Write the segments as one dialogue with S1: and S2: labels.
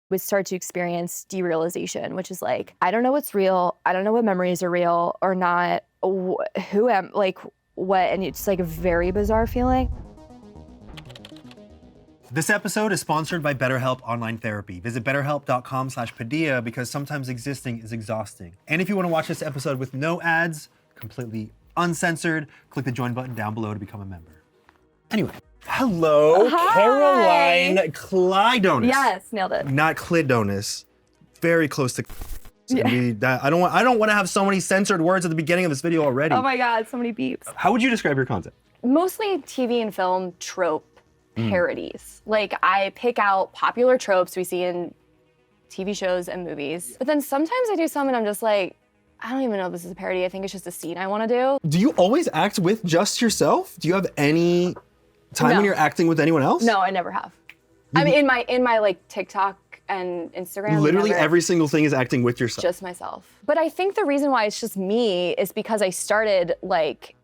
S1: would start to experience derealization, which is like, I don't know what's real. I don't know what memories are real or not. Who am, like, what? And it's like a very bizarre feeling.
S2: This episode is sponsored by BetterHelp Online Therapy. Visit betterhelp.com/Padilla because sometimes existing is exhausting. And if you want to watch this episode with no ads, completely uncensored, click the join button down below to become a member. Anyway, hello,
S1: Hi.
S2: Caroline Clydonis.
S1: Yes, nailed it.
S2: Not Clidonis. Very close to.
S1: Yeah.
S2: I don't want to have so many censored words at the beginning of this video already.
S1: Oh my God, so many beeps.
S2: How would you describe your content?
S1: Mostly TV and film trope parodies. Like, I pick out popular tropes we see in TV shows and movies. But then sometimes I do some and I'm just like, I don't even know if this is a parody. I think it's just a scene I want to do.
S2: Do you always act with just yourself? Do you have any time when you're acting with anyone else?
S1: No, I never have. I mean, in my like TikTok and Instagram.
S2: Literally every single thing is acting with yourself.
S1: Just myself. But I think the reason why it's just me is because I started like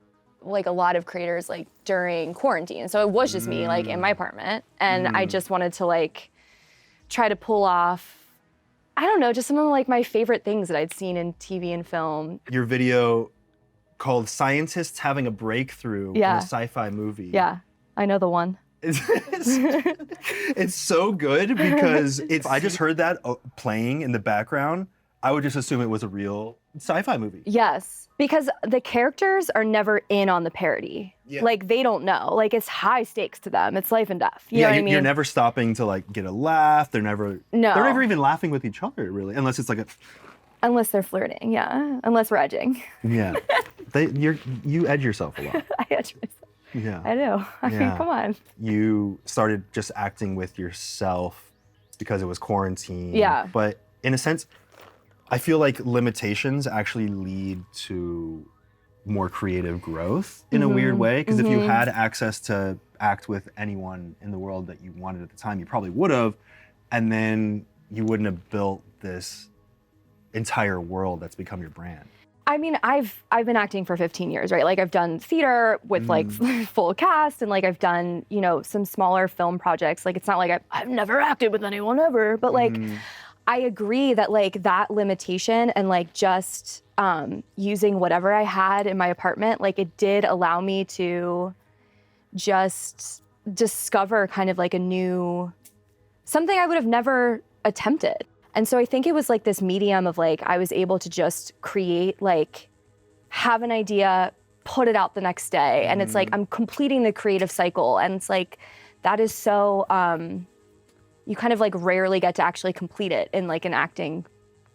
S1: a lot of creators like during quarantine. So it was just me like in my apartment. And I just wanted to like try to pull off, I don't know, just some of like my favorite things that I'd seen in TV and film.
S2: Your video called Scientists Having a Breakthrough in a Sci-Fi Movie.
S1: Yeah, I know the one.
S2: It's so good because if I just heard that playing in the background, I would just assume it was a real sci-fi movie.
S1: Yes, because the characters are never in on the parody. Yeah. Like, they don't know. Like, it's high stakes to them. It's life and death. You know what I mean?
S2: You're never stopping to like get a laugh. They're never even laughing with each other, really, unless it's like a...
S1: Unless they're flirting, yeah. Unless we're edging.
S2: Yeah. You edge yourself a lot.
S1: I edge myself.
S2: Yeah.
S1: I do. I mean, come on.
S2: You started just acting with yourself because it was quarantine.
S1: Yeah.
S2: But in a sense, I feel like limitations actually lead to more creative growth in a weird way. Because if you had access to act with anyone in the world that you wanted at the time, you probably would have. And then you wouldn't have built this entire world that's become your brand.
S1: I mean, I've been acting for 15 years, right? Like, I've done theater with like full cast, and like I've done, you know, some smaller film projects. Like, it's not like I've never acted with anyone ever, but like I agree that like that limitation and like just using whatever I had in my apartment, like it did allow me to just discover kind of like a new, something I would have never attempted. And so I think it was like this medium of like, I was able to just create, like, have an idea, put it out the next day. And it's like, I'm completing the creative cycle. And it's like, that is so, you kind of like rarely get to actually complete it in like an acting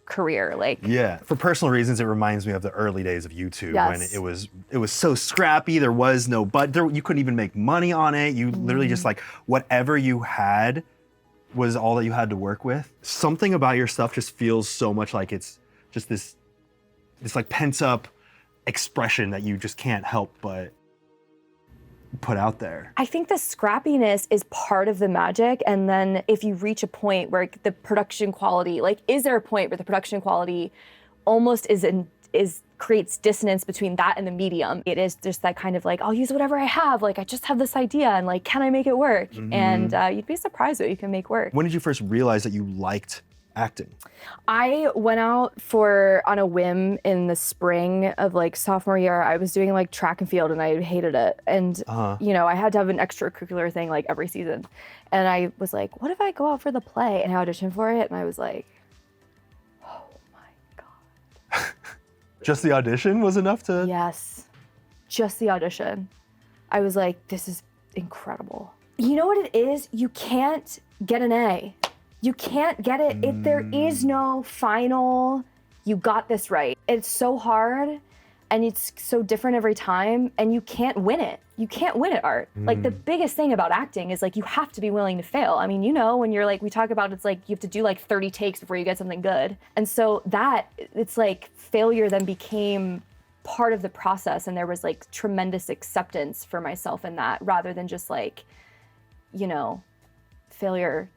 S1: career. Like,
S2: yeah, for personal reasons, it reminds me of the early days of YouTube when it was so scrappy. There was no, you couldn't even make money on it. You literally just like, whatever you had was all that you had to work with. Something about your stuff just feels so much like it's just this like pent up expression that you just can't help but put out there.
S1: I think the scrappiness is part of the magic. And then if you reach a point where the production quality, like, is there a point where the production quality almost creates dissonance between that and the medium? It is just that kind of like, I'll use whatever I have. Like, I just have this idea and like, can I make it work? And you'd be surprised what you can make work.
S2: When did you first realize that you liked acting?
S1: I went out on a whim in the spring of like sophomore year. I was doing like track and field and I hated it. And, you know, I had to have an extracurricular thing like every season. And I was like, what if I go out for the play? And I auditioned for it and I was like, oh my God.
S2: Just the audition was enough to...
S1: Yes, just the audition. I was like, this is incredible. You know what it is? You can't get an A. You can't get it. There is no final, you got this right. It's so hard and it's so different every time and you can't win it. You can't win at art. Like, the biggest thing about acting is like, you have to be willing to fail. I mean, you know, when you're like, we talk about, it's like, you have to do like 30 takes before you get something good. And so it's like failure then became part of the process. And there was like tremendous acceptance for myself in that, rather than just like, you know, failure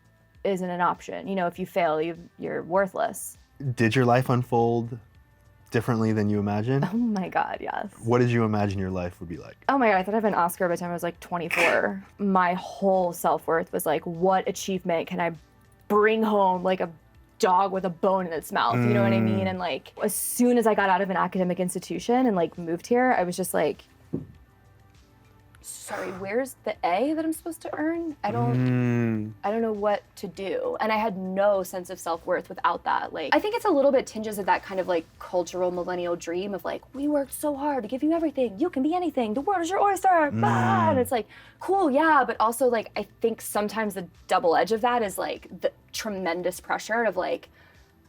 S1: isn't an option. You know, if you fail, you're worthless.
S2: Did your life unfold differently than you imagined?
S1: Oh my God, yes.
S2: What did you imagine your life would be like?
S1: Oh my God, I thought I'd have an Oscar by the time I was like 24. My whole self-worth was like, what achievement can I bring home like a dog with a bone in its mouth, you know what I mean? And like, as soon as I got out of an academic institution and like moved here, I was just like, sorry, where's the A that I'm supposed to earn? I don't know what to do. And I had no sense of self-worth without that. Like, I think it's a little bit tinges of that kind of like cultural millennial dream of like, we worked so hard to give you everything. You can be anything. The world is your oyster. Bah! And it's like, cool, yeah. But also like, I think sometimes the double edge of that is like the tremendous pressure of like,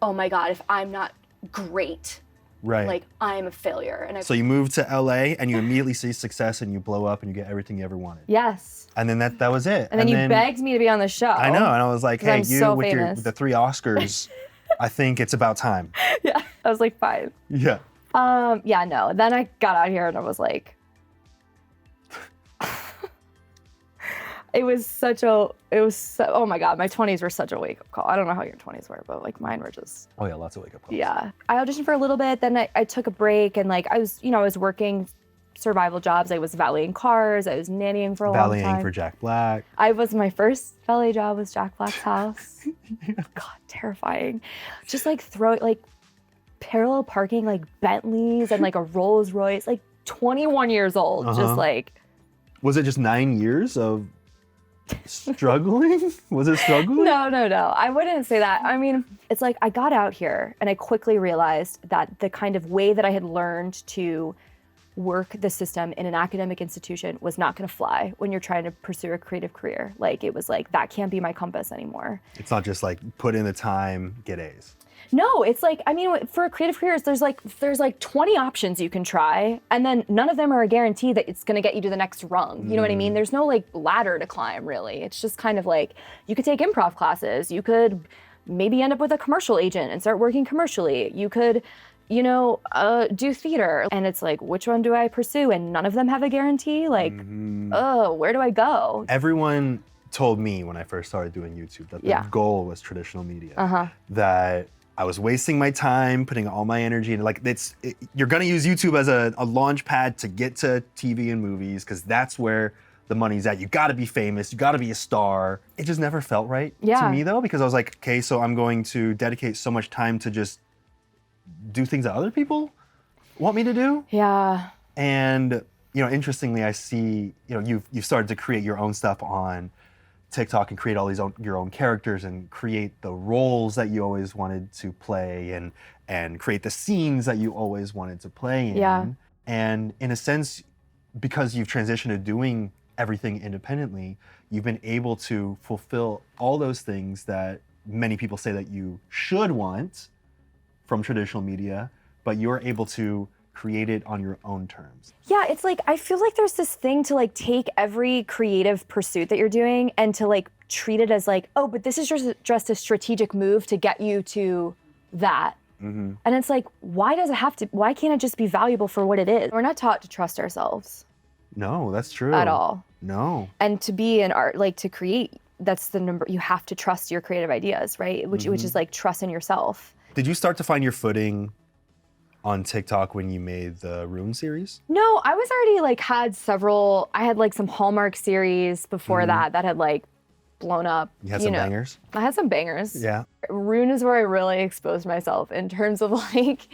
S1: oh my God, if I'm not great,
S2: Right.
S1: like I'm a failure. And
S2: So you move to LA and you immediately see success and you blow up and you get everything you ever wanted.
S1: yes.
S2: And then that was it.
S1: And then you begged me to be on the show.
S2: I know, and I was like,
S1: 'Cause
S2: hey,
S1: I'm
S2: you
S1: so
S2: with
S1: famous.
S2: the 3 Oscars, I think it's about time.
S1: Yeah. I was like, fine.
S2: Yeah.
S1: Yeah, no. Then I got out here and I was like, oh my God, my 20s were such a wake up call. I don't know how your 20s were, but like mine were just,
S2: Oh yeah, lots of wake up calls.
S1: yeah. I auditioned for a little bit, then I took a break and like I was working survival jobs. I was valeting cars, I was nannying for a long time.
S2: Valeting for Jack Black.
S1: My first valet job was Jack Black's house. God, terrifying. Just like parallel parking like Bentleys and like a Rolls Royce, like 21 years old, just like.
S2: Was it just 9 years of struggling? Was it struggling?
S1: No. I wouldn't say that. I mean, it's like I got out here and I quickly realized that the kind of way that I had learned to work the system in an academic institution was not going to fly when you're trying to pursue a creative career. Like it was like, that can't be my compass anymore.
S2: It's not just like put in the time, get A's.
S1: No, it's like, I mean, for creative careers, there's like 20 options you can try, and then none of them are a guarantee that it's gonna get you to the next rung. You know what I mean? There's no like ladder to climb, really. It's just kind of like, you could take improv classes, you could maybe end up with a commercial agent and start working commercially. You could, do theater. And it's like, which one do I pursue? And none of them have a guarantee. Like, where do I go?
S2: Everyone told me when I first started doing YouTube that the goal was traditional media. That I was wasting my time, putting all my energy into like, you're gonna use YouTube as a launch pad to get to TV and movies, because that's where the money's at. You gotta be famous, you gotta be a star. It just never felt right to me though, because I was like, okay, so I'm going to dedicate so much time to just do things that other people want me to do.
S1: Yeah.
S2: And, interestingly, I see, you've started to create your own stuff on TikTok and create all your own characters and create the roles that you always wanted to play and create the scenes that you always wanted to play in.
S1: Yeah.
S2: And in a sense, because you've transitioned to doing everything independently, you've been able to fulfill all those things that many people say that you should want from traditional media, but you're able to create it on your own terms.
S1: Yeah, it's like, I feel like there's this thing to like take every creative pursuit that you're doing and to like treat it as like, oh, but this is just a strategic move to get you to that. And it's like, why can't it just be valuable for what it is? We're not taught to trust ourselves.
S2: No, that's true.
S1: At all.
S2: No.
S1: And to be an art, like to create, that's the number, you have to trust your creative ideas, right? Which is like trust in yourself.
S2: Did you start to find your footing on TikTok when you made the Rune series?
S1: No, I was already like I had like some Hallmark series before that had like blown up.
S2: You had some bangers?
S1: I had some bangers.
S2: Yeah.
S1: Rune is where I really exposed myself in terms of like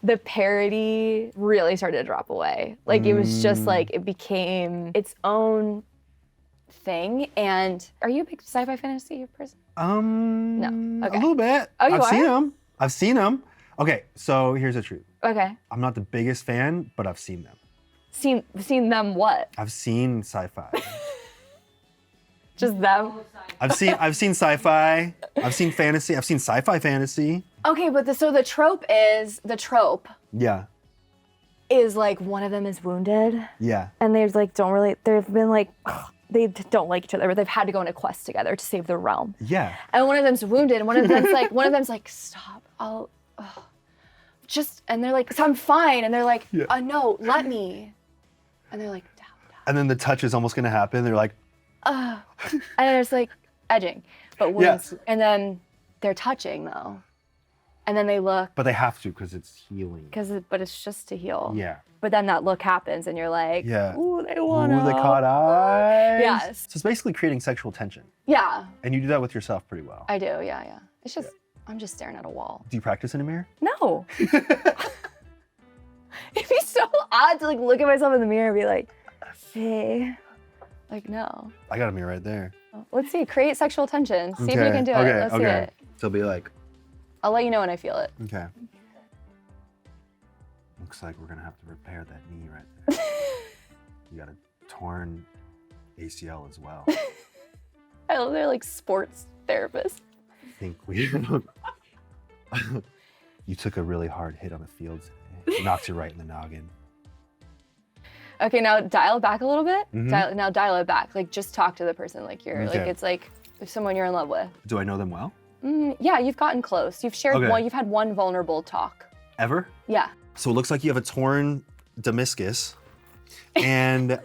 S1: the parody really started to drop away. Like it was just like, it became its own thing. And are you a big sci-fi fantasy person? No. Okay.
S2: A little bit.
S1: Oh,
S2: I've seen them. Okay, so here's the truth.
S1: Okay.
S2: I'm not the biggest fan, but I've seen them.
S1: Seen them what?
S2: I've seen sci-fi.
S1: Just them?
S2: I've seen sci-fi. I've seen fantasy. I've seen sci-fi fantasy.
S1: Okay, but the trope
S2: Yeah.
S1: is like one of them is wounded.
S2: Yeah.
S1: And they've like they've been like they don't like each other, but they've had to go on a quest together to save the realm.
S2: Yeah.
S1: And one of them's wounded, and one of them's like, stop, and they're like, so I'm fine, and they're like, no, let me, and they're like, down.
S2: And then the touch is almost gonna happen. They're like,
S1: and it's like edging, but and then they're touching though, And then they look.
S2: But they have to because it's healing.
S1: But it's just to heal.
S2: Yeah.
S1: But then that look happens and you're like,
S2: Yeah.
S1: ooh, they want to.
S2: Ooh, they caught eyes.
S1: Yes.
S2: So it's basically creating sexual tension.
S1: Yeah.
S2: And you do that with yourself pretty well.
S1: I do, yeah. It's just, I'm just staring at a wall.
S2: Do you practice in a mirror?
S1: No. It'd be so odd to like look at myself in the mirror and be like, hey. Like, no.
S2: I got a mirror right there.
S1: Let's see, create sexual tension. See if we can do it. Let's see it.
S2: So it'll be like.
S1: I'll let you know when I feel it.
S2: Okay. Looks like we're gonna have to repair that knee right there. You got a torn ACL as well.
S1: I love they're like sports therapists.
S2: I think we. You took a really hard hit on the field today. Knocked you right in the noggin.
S1: Okay, now dial it back a little bit.
S2: Mm-hmm.
S1: Now dial it back. Like just talk to the person like you're like it's like someone you're in love with.
S2: Do I know them well?
S1: Yeah, you've gotten close. You've shared one. You've had one vulnerable talk.
S2: Ever?
S1: Yeah.
S2: So it looks like you have a torn meniscus, and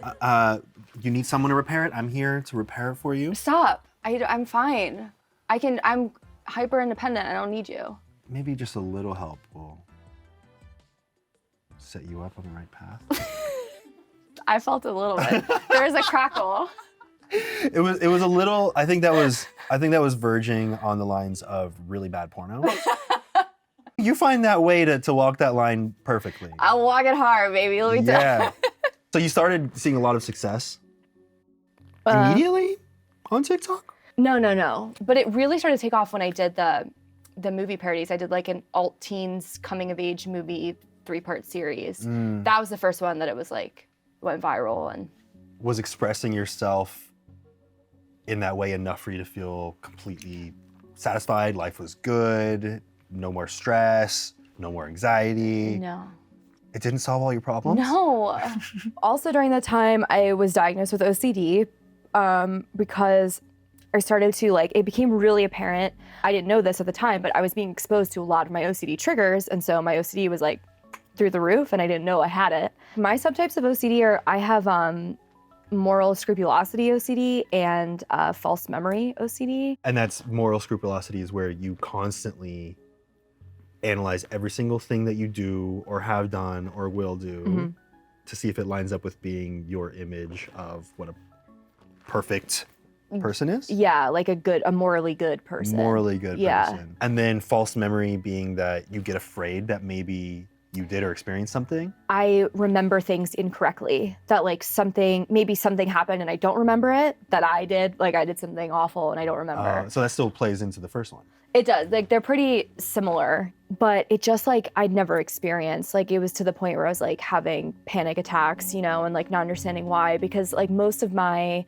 S2: you need someone to repair it. I'm here to repair it for you.
S1: Stop. I'm fine. I'm hyper independent. I don't need you.
S2: Maybe just a little help will set you up on the right path.
S1: I felt a little bit. There was a crackle.
S2: It was a little. I think that was verging on the lines of really bad porno. You find that way to walk that line perfectly.
S1: I'll walk it hard, baby. Let me tell you.
S2: So you started seeing a lot of success immediately on TikTok?
S1: No. But it really started to take off when I did the movie parodies. I did like an alt teens coming of age movie 3-part series. That was the first one that it was like went viral. And
S2: was expressing yourself in that way enough for you to feel completely satisfied? Life was good, no more stress, no more anxiety?
S1: No.
S2: It didn't solve all your problems?
S1: No. Also during that time, I was diagnosed with OCD because I started to it became really apparent. I didn't know this at the time, but I was being exposed to a lot of my OCD triggers. And so my OCD was like through the roof and I didn't know I had it. My subtypes of OCD are, I have moral scrupulosity OCD and false memory OCD.
S2: And that's moral scrupulosity is where you constantly analyze every single thing that you do or have done or will do to see if it lines up with being your image of what a perfect person is?
S1: Yeah, like a morally good person.
S2: Morally good person. And then false memory being that you get afraid that maybe you did or experienced something?
S1: I remember things incorrectly. That maybe something happened and I don't remember it, that I did. Like I did something awful and I don't remember.
S2: So that still plays into the first one?
S1: It does. Like they're pretty similar, but it just I'd never experienced. Like it was to the point where I was like having panic attacks, and like not understanding why, because most of my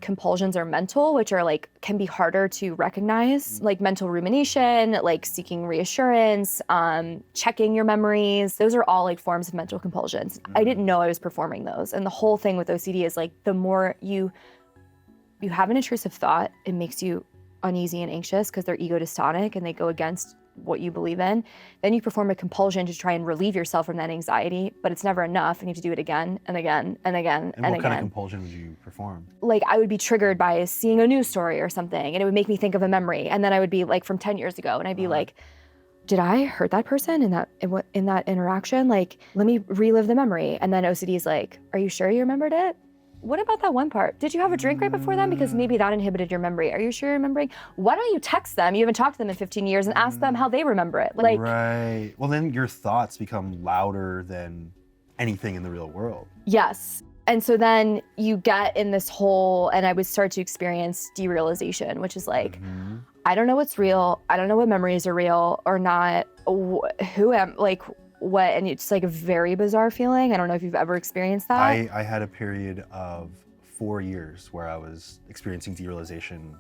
S1: compulsions are mental, which are can be harder to recognize, like mental rumination, like seeking reassurance, checking your memories. Those are all forms of mental compulsions. I didn't know I was performing those. And the whole thing with OCD is the more you have an intrusive thought, it makes you uneasy and anxious because they're ego dystonic and they go against what you believe in. Then you perform a compulsion to try and relieve yourself from that anxiety, but it's never enough and you have to do it again and again and again and again.
S2: And what kind of compulsion would you perform?
S1: I would be triggered by seeing a news story or something and it would make me think of a memory. And then I would be from 10 years ago and I'd be did I hurt that person in that interaction? Let me relive the memory. And then OCD is are you sure you remembered it? What about that one part? Did you have a drink right before then? Because maybe that inhibited your memory. Are you sure you're remembering? Why don't you text them? You haven't talked to them in 15 years and ask them how they remember it.
S2: Right. Well, then your thoughts become louder than anything in the real world.
S1: Yes. And so then you get in this hole and I would start to experience derealization, which is I don't know what's real. I don't know what memories are real or not. Who am, what, and it's a very bizarre feeling. I don't know if you've ever experienced that.
S2: I had a period of 4 years where I was experiencing derealization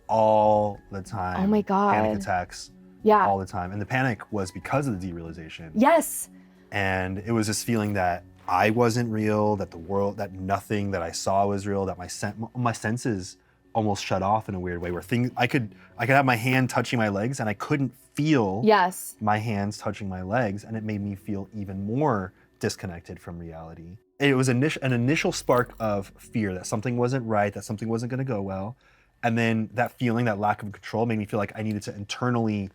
S2: all the time.
S1: Oh my God.
S2: Panic attacks all the time. And the panic was because of the derealization.
S1: Yes.
S2: And it was this feeling that I wasn't real, that the world, that nothing that I saw was real, that my senses almost shut off in a weird way where I could have my hand touching my legs and I couldn't feel my hands touching my legs, and it made me feel even more disconnected from reality. It was an initial spark of fear that something wasn't right, that something wasn't gonna go well. And then that feeling, that lack of control made me feel like I needed to internally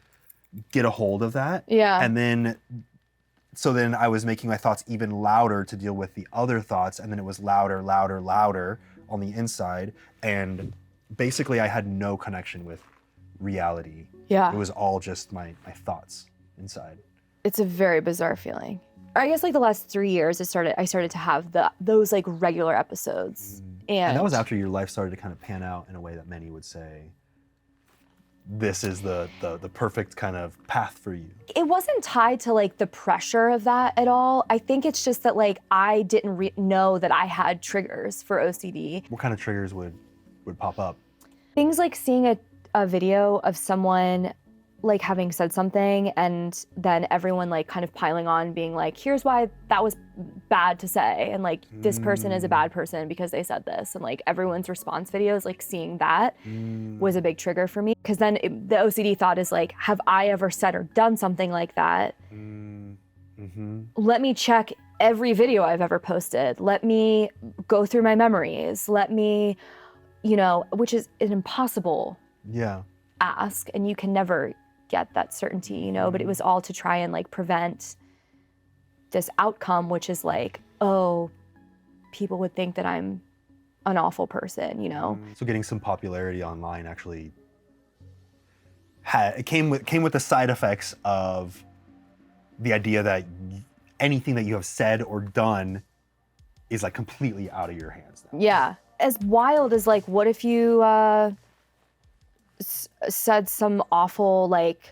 S2: get a hold of that.
S1: Yeah.
S2: And then, so then I was making my thoughts even louder to deal with the other thoughts. And then it was louder, louder, louder on the inside. And basically I had no connection with reality.
S1: Yeah.
S2: It was all just my thoughts inside.
S1: It's a very bizarre feeling. I guess like the last 3 years, I started to have those like regular episodes.
S2: And that was after your life started to kind of pan out in a way that many would say, this is the perfect kind of path for you.
S1: It wasn't tied to like the pressure of that at all. I think it's just that like I didn't know that I had triggers for OCD.
S2: What kind of triggers would pop up?
S1: Things like seeing a video of someone like having said something and then everyone like kind of piling on being like, here's why that was bad to say. And like, this person is a bad person because they said this. And like everyone's response videos, like seeing that was a big trigger for me. Cause then the OCD thought is like, have I ever said or done something like that? Let me check every video I've ever posted. Let me go through my memories. Let me, which is an impossible ask. And you can never get that certainty, but it was all to try and like prevent this outcome, which is like, oh, people would think that I'm an awful person,
S2: So getting some popularity online actually it came with the side effects of the idea that anything that you have said or done is like completely out of your hands now.
S1: Yeah. As wild as like, what if you said some awful, like,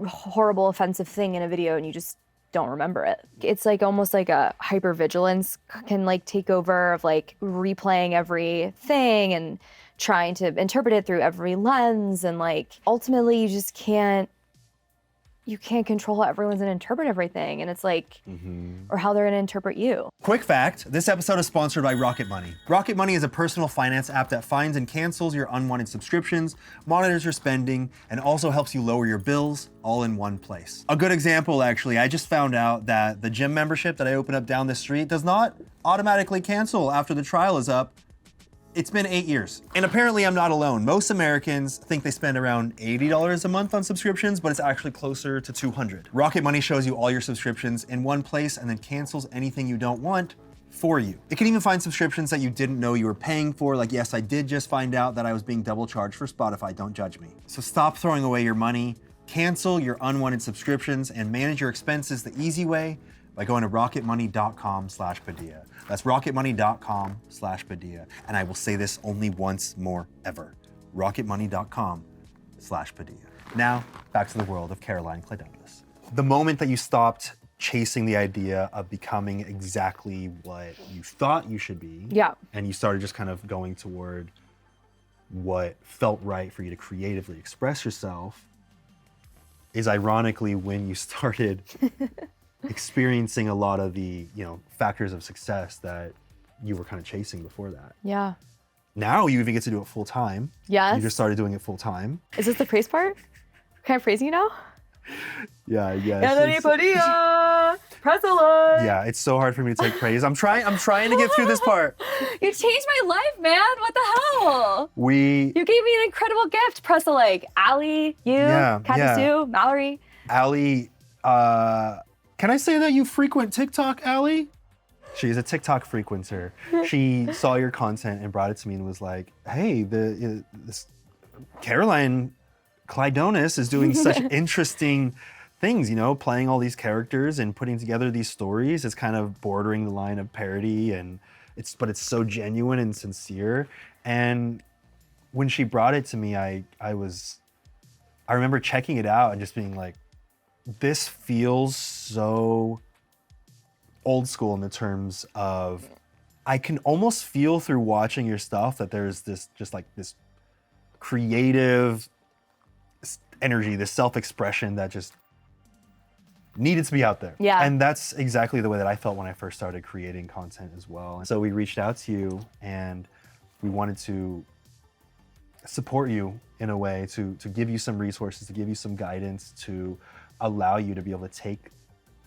S1: horrible, offensive thing in a video and you just don't remember it. It's like almost like a hypervigilance can like take over of like replaying everything and trying to interpret it through every lens. And like, ultimately you just can't control how everyone's gonna interpret everything. And it's like, or how they're gonna interpret you.
S2: Quick fact, this episode is sponsored by Rocket Money. Rocket Money is a personal finance app that finds and cancels your unwanted subscriptions, monitors your spending, and also helps you lower your bills all in one place. A good example, actually, I just found out that the gym membership that I opened up down the street does not automatically cancel after the trial is up. It's been 8 years. And apparently I'm not alone. Most Americans think they spend around $80 a month on subscriptions, but it's actually closer to $200. Rocket Money shows you all your subscriptions in one place and then cancels anything you don't want for you. It can even find subscriptions that you didn't know you were paying for. Like, yes, I did just find out that I was being double charged for Spotify, don't judge me. So stop throwing away your money, cancel your unwanted subscriptions, and manage your expenses the easy way by going to rocketmoney.com/Padilla. That's rocketmoney.com/Padilla. And I will say this only once more ever. rocketmoney.com/Padilla. Now, back to the world of Caroline Claydonus. The moment that you stopped chasing the idea of becoming exactly what you thought you should be, and you started just kind of going toward what felt right for you to creatively express yourself, is ironically when you started experiencing a lot of the, factors of success that you were kind of chasing before that.
S1: Yeah.
S2: Now you even get to do it full time.
S1: Yes.
S2: You just started doing it full time.
S1: Is this the praise part? Can I praise you now?
S2: Yeah, yes.
S1: Anthony Padilla, press a like.
S2: Yeah, it's so hard for me to take praise. I'm trying to get through this part.
S1: You changed my life, man. What the hell? You gave me an incredible gift. Press a like. Allie, you, Katsu, Mallory.
S2: Allie, can I say that you frequent TikTok, Allie? She's a TikTok frequenter. She saw your content and brought it to me and was like, hey, this Caroline Claydonus is doing such interesting things, playing all these characters and putting together these stories. It's kind of bordering the line of parody, but it's so genuine and sincere. And when she brought it to me, I remember checking it out and just being like, this feels so old school in the terms of, I can almost feel through watching your stuff that there's this creative energy, this self-expression that just needed to be out there.
S1: Yeah.
S2: And that's exactly the way that I felt when I first started creating content as well. And so we reached out to you and we wanted to support you in a way, to give you some resources, to give you some guidance, to allow you to be able to take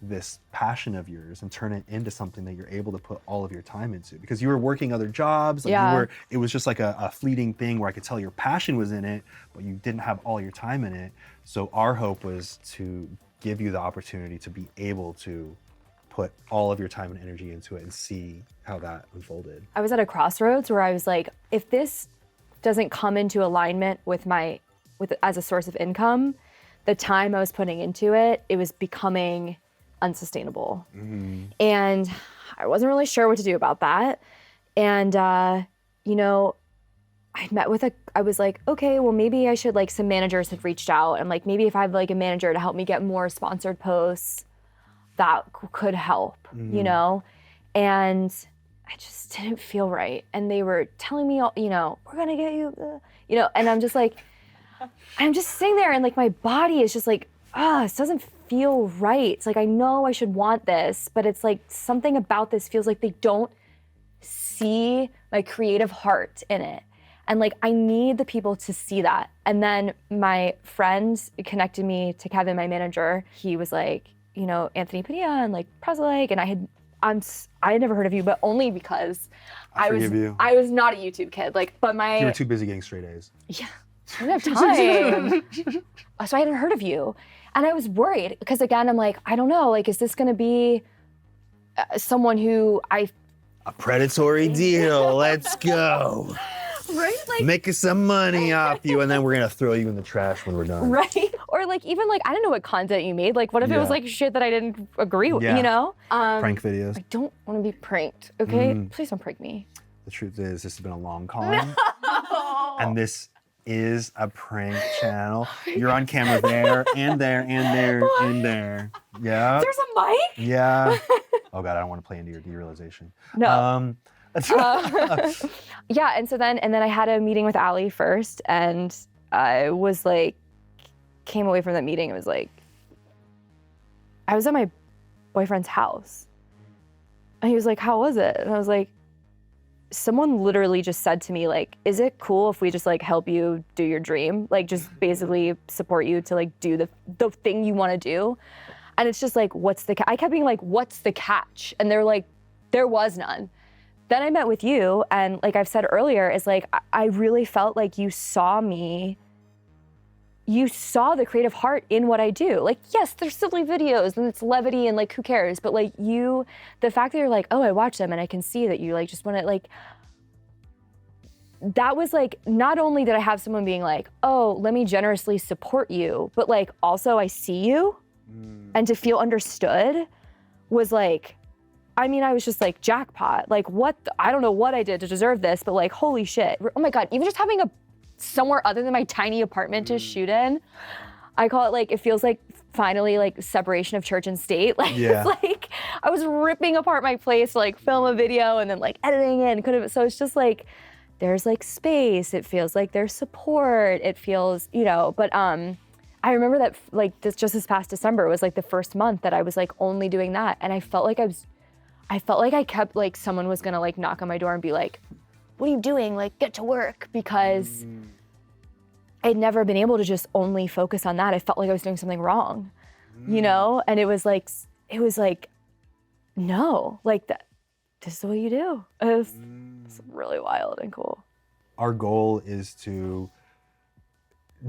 S2: this passion of yours and turn it into something that you're able to put all of your time into? Because you were working other jobs, like it was just like a fleeting thing where I could tell your passion was in it, but you didn't have all your time in it. So our hope was to give you the opportunity to be able to put all of your time and energy into it and see how that unfolded.
S1: I was at a crossroads where I was like, if this doesn't come into alignment with as a source of income, the time I was putting into it, it was becoming unsustainable. And I wasn't really sure what to do about that. And, you know, I was like, okay, well, maybe I should, like, some managers had reached out and like, maybe if I have like a manager to help me get more sponsored posts, that could help, you know? And I just didn't feel right. And they were telling me, you know, we're gonna get you, you know, and I'm just like, I'm just sitting there and like my body is just like, this doesn't feel right. It's like, I know I should want this, but it's like something about this feels like they don't see my creative heart in it. And like, I need the people to see that. And then my friend connected me to Kevin, my manager. He was like, you know, Anthony Padilla and like Preslake, and I had never heard of you, but only because I was not a YouTube kid. Like, but
S2: you were too busy getting straight A's.
S1: Yeah, I didn't have time. So I hadn't heard of you. And I was worried because again, I'm like, I don't know, like, is this gonna be someone who a
S2: predatory deal, let's go.
S1: Right? Like,
S2: make us some money off you, and then we're gonna throw you in the trash when we're done.
S1: Right? Or like, even like, I don't know what content you made. Like, what if it was like shit that I didn't agree with, you know?
S2: Prank videos.
S1: I don't want to be pranked, okay? Please don't prank me.
S2: The truth is, this has been a long con. And this is a prank channel. You're on camera there, and there, and there, and there. Yeah.
S1: There's a mic?
S2: Yeah. Oh God, I don't want to play into your derealization.
S1: No. Yeah, and then I had a meeting with Ali first, and I was like, came away from that meeting, it was like, I was at my boyfriend's house. And he was like, how was it? And I was like, someone literally just said to me, like, is it cool if we just like help you do your dream? Like, just basically support you to like do the thing you want to do. And it's just like, I kept being like, what's the catch? And they're like, there was none. Then I met with you, and like I've said earlier, is like, I really felt like you saw me. You saw the creative heart in what I do. Like, yes, there's silly videos and it's levity and like, who cares? But like the fact that you're like, oh, I watch them and I can see that you like just want to like, that was like, not only did I have someone being like, oh, let me generously support you, but like also I see you, and to feel understood was like, I mean, I was just like, jackpot. Like, I don't know what I did to deserve this, but like, holy shit. Oh my God, even just having somewhere other than my tiny apartment to shoot in, I call it like, it feels like finally like separation of church and state. Like, It's like, I was ripping apart my place to like film a video and then like editing it. So it's just like, there's like space. It feels like there's support. It feels, you know, but I remember that like just this past December was like the first month that I was like only doing that. And I felt like I kept like someone was gonna like knock on my door and be like, what are you doing? Like, get to work, because I'd never been able to just only focus on that. I felt like I was doing something wrong, you know? And it was like, no, like this is what you do. It's really wild and cool.
S2: Our goal is to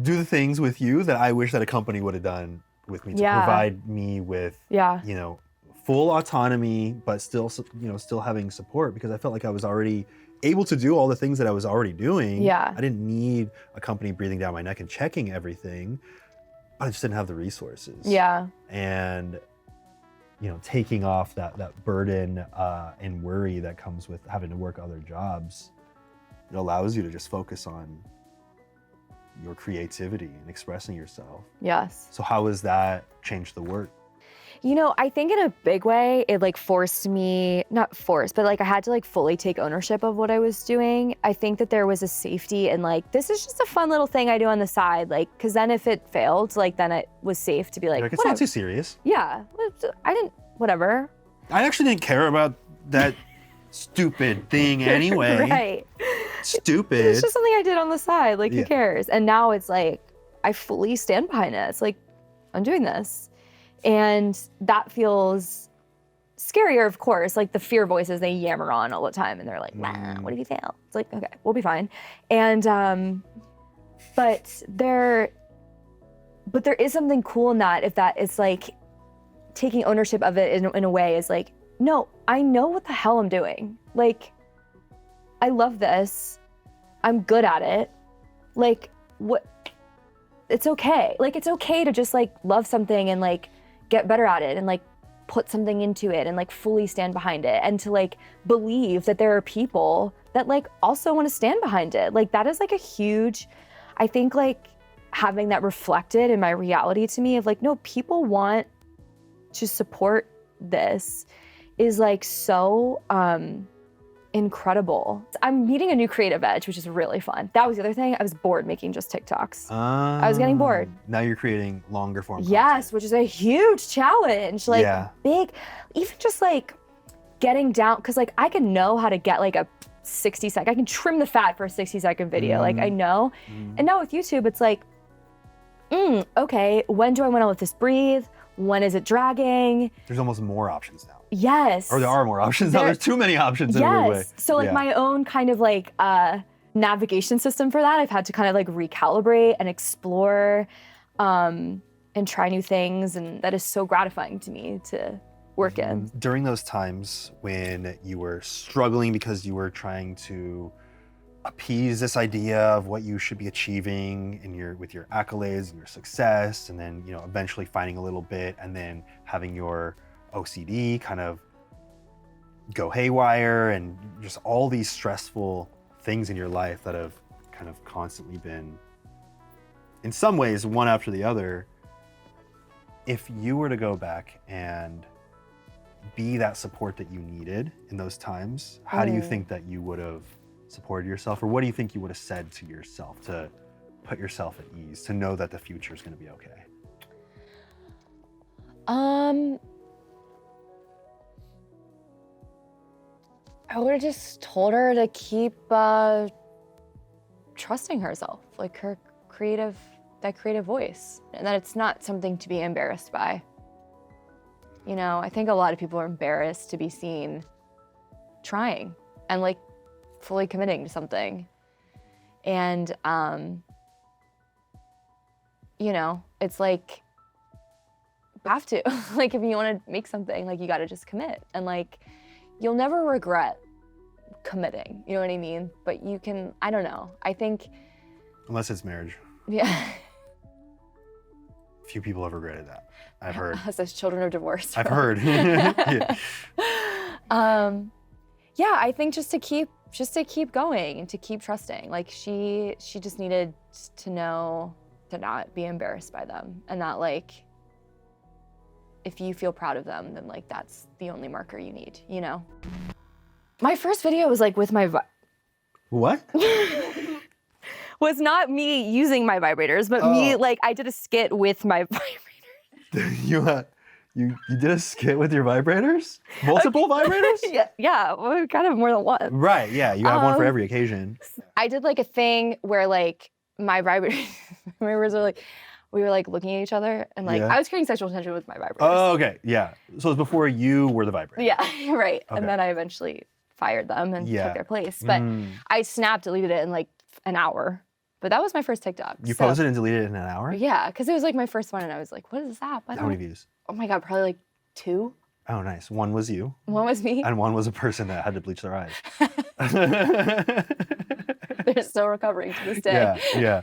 S2: do the things with you that I wish that a company would have done with me, to provide me with, you know, full autonomy, but still, you know, still having support, because I felt like I was already able to do all the things that I was already doing.
S1: Yeah.
S2: I didn't need a company breathing down my neck and checking everything. I just didn't have the resources.
S1: Yeah.
S2: And, you know, taking off that burden and worry that comes with having to work other jobs, it allows you to just focus on your creativity and expressing yourself.
S1: Yes.
S2: So how has that changed the work?
S1: You know, I think in a big way, it like forced me, not forced, but like I had to like fully take ownership of what I was doing. I think that there was a safety in like, this is just a fun little thing I do on the side. Like, cause then if it failed, like then it was safe to be like,
S2: it's not too serious.
S1: Yeah, whatever.
S2: I actually didn't care about that stupid thing anyway.
S1: Right.
S2: Stupid.
S1: It's just something I did on the side. Like, who cares? And now it's like, I fully stand behind it. It's like, I'm doing this. And that feels scarier, of course. Like the fear voices, they yammer on all the time and they're like, nah, what if you fail? It's like, okay, we'll be fine. And, but there is something cool in that, if that is like taking ownership of it in a way is like, no, I know what the hell I'm doing. Like, I love this. I'm good at it. Like, what? It's okay. Like, it's okay to just like love something and like get better at it and like put something into it and like fully stand behind it and to like believe that there are people that like also want to stand behind it. Like, that is like a huge, I think like having that reflected in my reality to me of like, no, people want to support this is like so incredible. I'm meeting a new creative edge, which is really fun. That was the other thing. I was bored making just TikToks. I was getting bored.
S2: Now you're creating longer form
S1: Yes,
S2: content.
S1: which is a huge challenge. Like big, even just like getting down, because like I can know how to get like a 60-second, I can trim the fat for a 60-second video. Like I know. And now with YouTube, it's like, okay, when do I want to let this breathe? When is it dragging?
S2: There's almost more options now.
S1: Yes.
S2: Or there are more options now. There's too many options in a weird way.
S1: So like my own kind of like navigation system for that, I've had to kind of like recalibrate and explore and try new things. And that is so gratifying to me to work in.
S2: During those times when you were struggling because you were trying to appease this idea of what you should be achieving with your accolades and your success, and then eventually finding a little bit, and then having your OCD kind of go haywire, and just all these stressful things in your life that have kind of constantly been, in some ways, one after the other. If you were to go back and be that support that you needed in those times, how do you think that you would have supported yourself, or what do you think you would have said to yourself to put yourself at ease, to know that the future is going to be okay?
S1: I would have just told her to keep trusting herself, like her creative voice, and that it's not something to be embarrassed by. I think a lot of people are embarrassed to be seen trying and like fully committing to something. And, it's like, you have to, like, if you want to make something, like, you got to just commit. And like, you'll never regret committing, you know what I mean? But you can, I don't know, I think.
S2: Unless it's marriage.
S1: Yeah.
S2: Few people have regretted that. I've heard.
S1: As children of divorce.
S2: I've heard. Yeah.
S1: Yeah, I think just to keep going and to keep trusting. Like she just needed to know to not be embarrassed by them, and that like, if you feel proud of them, then like that's the only marker you need, My first video was like with my
S2: What?
S1: was not me using my vibrators, but me, like, I did a skit with my vibrators.
S2: You did a skit with your vibrators? Multiple vibrators?
S1: Yeah, well, we kind of more than one.
S2: Right, yeah, you have one for every occasion.
S1: I did like a thing where like my vibrators were like, we were like looking at each other and like, I was creating sexual tension with my vibrators.
S2: Oh, okay, yeah. So it was before you were the vibrator.
S1: Yeah, right.
S2: Okay.
S1: And then I eventually fired them and took their place. But I deleted it in like an hour. But that was my first TikTok.
S2: You posted and deleted it in an hour?
S1: Yeah, because it was like my first one and I was like, what is this app?
S2: How many views?
S1: Oh my God, probably like 2.
S2: Oh, nice. One was you.
S1: One was me.
S2: And one was a person that had to bleach their eyes.
S1: They're still recovering to this day.
S2: Yeah.